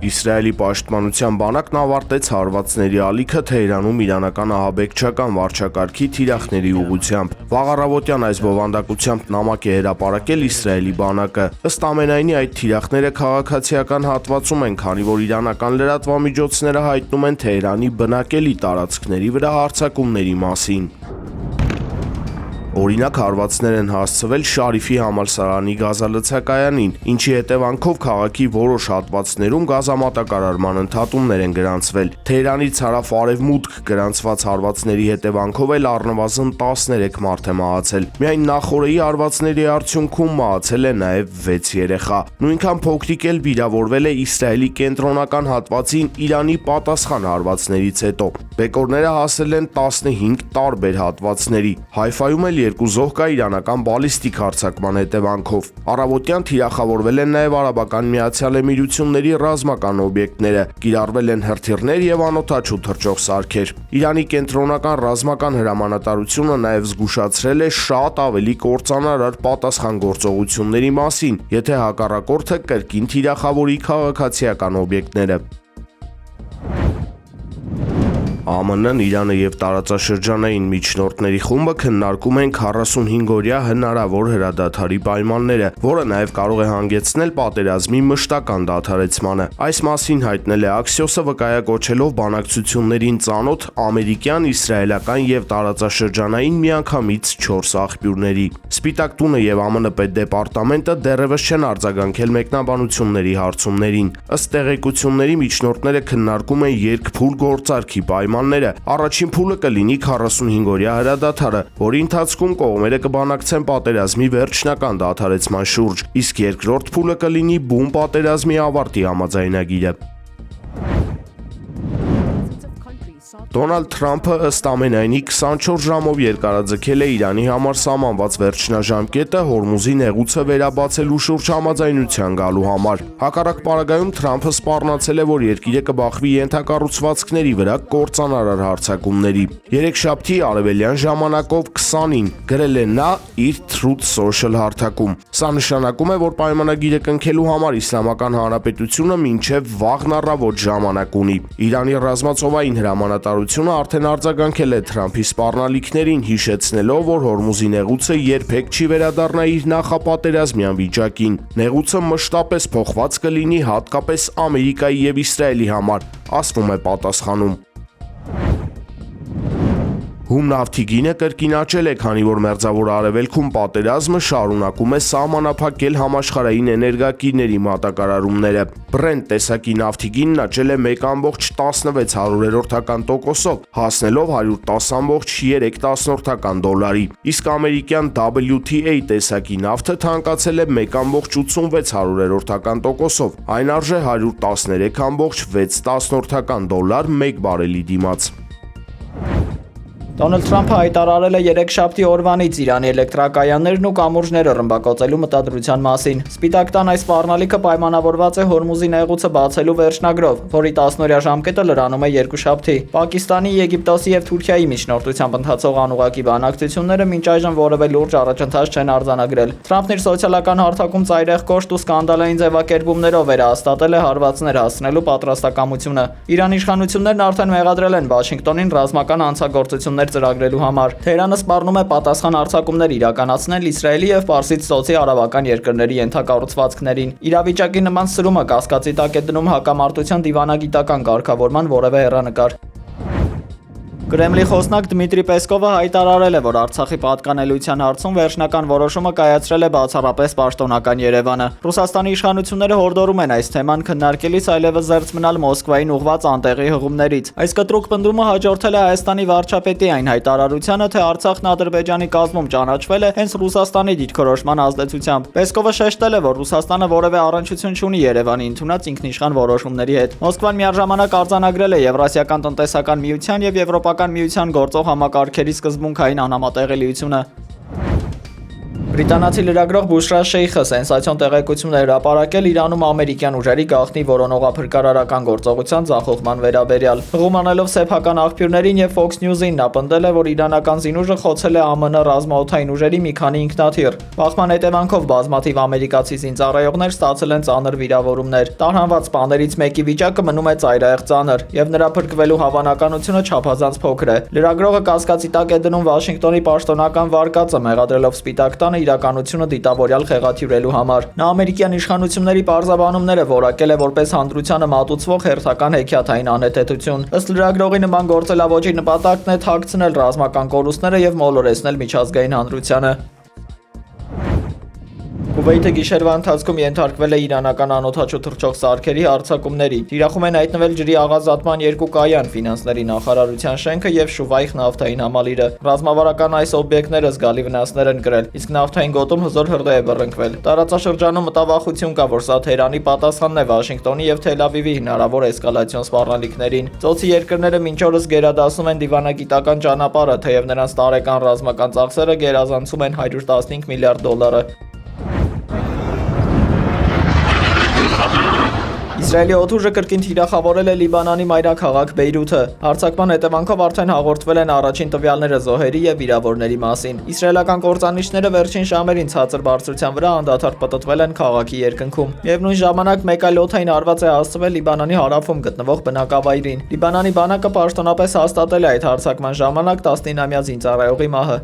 Իսրայելի պաշտպանության բանակն ավարտեց հարվածների ալիքը Թեհրանում իրանական ահաբեկչական վարչակարգի թիրախների ուղղությամբ։ Վաղ առավոտյան այս բովանդակությամբ նամակ է հրապարակել Իսրայելի բանակը։ Ըստ ամենայնի այդ թիրախները քաղաքացիական հատվածում են, քանի որ իրանական լրատվամիջոցները հայտնում են Թեհրանի բնակելի տարածքների վրա հարձակումների մասին։ Օրինակ հարվածներ են հասցվել Շարիֆի համալսարանի գազալցակայանին, ինչի հետևանքով քաղաքի որոշ հատվածներում գազամատակարարման ընդհատումներ են գրանցվել։ Թեհրանից հարավ-արևմուտք գրանցված հարվածների հետևանքով էլ առնվազն 13 մարդ է մահացել։ Միայն նախօրեի հարվածների արդյունքում մահացել է նաև 6 երեխա։ Նույնքան փոքրիկ էլ վիրավորվել է Իսրայելի կենտրոնական հատվածին Իրանի պատասխան հարվածներից հետո։ Բեկորները հասել են 15 տարբեր հատվածների։ Հայֆայում էլ 2 զոհ կա իրանական բալիստիկ հարձակման հետևանքով։ Առավոտյան թիրախավորվել են նաև Արաբական Միացյալ Էմիրությունների ռազմական օբյեկտները, կիրառվել են հրթիռներ եւ անօդաչու թռչող սարքեր։ Իրանի կենտրոնական ռազմական հրամանատարությունը նաև զգուշացրել է շատ ավելի կործանարար պատասխան գործողությունների մասին, եթե հակառակորդը կրկին թիրախավորի քաղաքացիական օբյեկտները։ ԱՄՆ-ն, Իրանը եւ տարածաշրջանային միջնորդների խումբը քննարկում են 45-օրյա հնարավոր հրադադարի պայմանները, որը նաեւ կարող է հանգեցնել պատերազմի մշտական դադարեցմանը։ Այս մասին հայտնել է Axios-ը, վկայակոչելով բանակցություններին ծանոթ ամերիկյան, իսրայելական եւ տարածաշրջանային միանգամից 4 աղբյուրների։ Սպիտակ տունը եւ ԱՄՆ պետդեպարտամենտը դեռևս չեն արձագանքել մեկնաբանությունների հարցումներին։ Ըստ տեղեկությունների միջնորդները քննարկում են երկփուլ գործարքի պայմանները։ Առաջին փուլը կլինի 45-օրյա հրադադարը, որի ընթացքում կողմերը կբանակցեն պատերազմի վերջնական դադարեցման շուրջ, իսկ երկրորդ փուլը կլինի բուն պատերազմի ավարտի համաձայնագիրը։ Դոնալդ Թրամփը ըստ ամենայնի 24 ժամով երկարաձգել է Իրանի համար սահմանված վերջնաժամկետը Հորմուզի նեղուցը վերաբացելու շուրջ համաձայնության գալու համար։ Հակառակ պարագայում Թրամփը սպառնացել է, որ երկիրը կբախվի ենթակառուցվածքների վրա կործանարար հարձակումների։ Երեքշաբթի արևելյան ժամանակով 20-ին գրել է նա իր Truth Social հարթակում։ Սա նշանակում է, որ պայմանագիրը կնքելու համար Իսլամական Հանրապետությունը մինչև վաղն առավոտ ժամանակ ունի։ Իրանի ռազմածովային հրամանատարությունը արդեն արձագանքել է Թրամփի սպառնալիքներին, հիշեցնելով, որ Հորմուզի նեղուցը երբեք չի վերադառնա իր նախապատերազմյան վիճակին։ Նեղուցը մշտապես փոխված կլինի հատկապես Ամերիկայի եւ Իսրայելի համար, ասվում է պատասխանում։ Հում նավթի գինը կրկին աճել է, քանի որ Մերձավոր Արևելքում պատերազմը շարունակում է սահմանափակել համաշխարհային էներգակիրների մատակարարումները։ Brent տեսակի նավթի գինն աճել է 1,16%-ով, հասնելով $110,3 իսկ ամերիկյան WTA տեսակի նավթը թանկացել է 1,86%-ով, այն արժե $113,6 մեկ բարելի դիմաց։ Դոնալդ Թրամփը հայտարարել է երեքշաբթի օրվանից Իրանի էլեկտրակայաններն ու կամուրջները ռմբակոծելու մտադրության մասին։ Սպիտակ տան այս սպառնալիքը պայմանավորված է Հորմուզի նեղուցը բացելու վերջնագրով, որի 10-օրյա ժամկետը լրանում է երկուշաբթի։ Պակիստանի, Եգիպտոսի եւ Թուրքիայի միջնորդությամբ ընթացող անուղղակի բանակցությունները մինչ այժմ որևէ լուրջ առաջընթաց չեն արձանագրել։ Թրամփն իր սոցիալական հարթակում ծայրահեղ կոշտ ու սկանդալային ձևակերպումներով վերահաստատել է հարվածներ հասցնելու պատրաստակամությունը։ Իրանի իշխանություններն արդեն մեղադրել են Վաշինգտոնին ռազմական հանցագործություններ ծրագրելու համար։ Թեհրանը սպառնում է պատասխան հարձակումներ իրականացնել Իսրայելի եւ Պարսից ծոցի արաբական երկրների ենթակառուցվածքներին։ Իրավիճակի նման սրումը կասկածի տակ է դնում հակամարտության դիվանագիտական կարգավորման որևէ հեռանկար։ Կրեմլի խոսնակ Դմիտրի Պեսկովը հայտարարել է, որ Արցախի պատկանելիության հարցում վերջնական որոշումը կայացրել է բացառապես պաշտոնական Երևանը։ Ռուսաստանի իշխանությունները հորդորում են այս թեման քննարկելիս այլևս զերծ մնալ Մոսկվային ուղղված անտեղի հղումներից։ Այս կտրուկ պնդումը հաջորդել է Հայաստանի վարչապետի այն հայտարարությանը, թե Արցախն Ադրբեջանի կազմում ճանաչվել է հենց Ռուսաստանի դիրքորոշման ազդեցությամբ։ Պեսկովը շեշտել է, որ Ռուսաստանը որևէ առնչություն չունի Երևանի ընդունած ինքնիշխան որոշումների հետ։ Մոսկվան միառժամանակ արձանագրել է Եվրասիական տնտեսական միության եւ Եվրոպական միության գործող համակարգերի սկզբունքային անհամատեղելիությունը։ Բրիտանացի լրագրող Բուշրա Շեյխը սենսացիոն տեղեկություններ էր հրապարակել Իրանում ամերիկյան ուժերի գաղտնի որոնողափրկարարական գործողության ձախողման վերաբերյալ։ Հղում անելով սեփական աղբյուրներին եւ Fox News-ին նա պնդել է, որ իրանական զինուժը խոցել է ԱՄՆ ռազմաօդային ուժերի մի քանի ինքնաթիռ։ Բախման հետևանքով բազմաթիվ ամերիկացի զինծառայողներ ստացել են ծանր վիրավորումներ։ Տարհանված սպաներից մեկի վիճակը մնում է ծայրահեղ ծանր եւ նրա փրկվելու հավանականությունը չափազանց փոքր է։ Լրագրողը կասկածի տակ է դնում Վաշինգտոնի պաշտոնական վարկածը, մեղադրելով Սպիտակ տանը իրականությունը դիտավորյալ խեղաթյուրելու համար։ Նա ամերիկյան իշխանությունների պարզաբանումները որակել է որպես հանդրությանը մատուցվող հերթական հեքիաթային անհետեցություն։ Ըստ լրագրողի նման գործելավոճի նպատակն է թաքցնել ռազմական կորուստները եւ մոլորեցնել միջազգային հանրությանը։ Կուվեյթը գիշերվա ընթացքում ենթարկվել է իրանական անօդաչու թռչող սարքերի հարձակումների։ Թիրախում են հայտնվել ջրի աղազատման 2 կայան, ֆինանսների նախարարության շենքը եւ Շուվայխ նավթային համալիրը։ Ռազմավարական այս օբյեկտները զգալի վնասներ են կրել, իսկ նավթային գոտում հզոր հրդեհ է բռնկվել։ Տարածաշրջանում մտավախություն կա, որ սա Թեհրանի պատասխանն է Վաշինգտոնի եւ Թել Ավիվի հնարավոր էսկալացիոն սպառնալիքներին։ Ծոցի երկրները մինչ օրս գերադասում են դիվանագիտական ճանապարհը, թեև նրանց տարեկան ռազմական ծախսերը գերազանցում են $115 միլիարդ։ Իսրայելի օդուժը կրկին թիրախավորել է Լիբանանի մայրաքաղաք Բեյրութը։ Հարձակման հետևանքով արդեն հաղորդվել են առաջին տվյալները զոհերի եւ վիրավորների մասին։ Իսրայելական կործանիչները վերջին ժամերին ցածր բարձրության վրա անդադար պտտվել են քաղաքի երկնքում։ Միևնույն ժամանակ մեկ այլ օդային հարված է հասցվել Լիբանանի հարավում գտնվող բնակավայրին։ Լիբանանի բանակը պաշտոնապես հաստատել է այդ հարձակման ժամանակ 19-ամյա զինծառայողի մահը։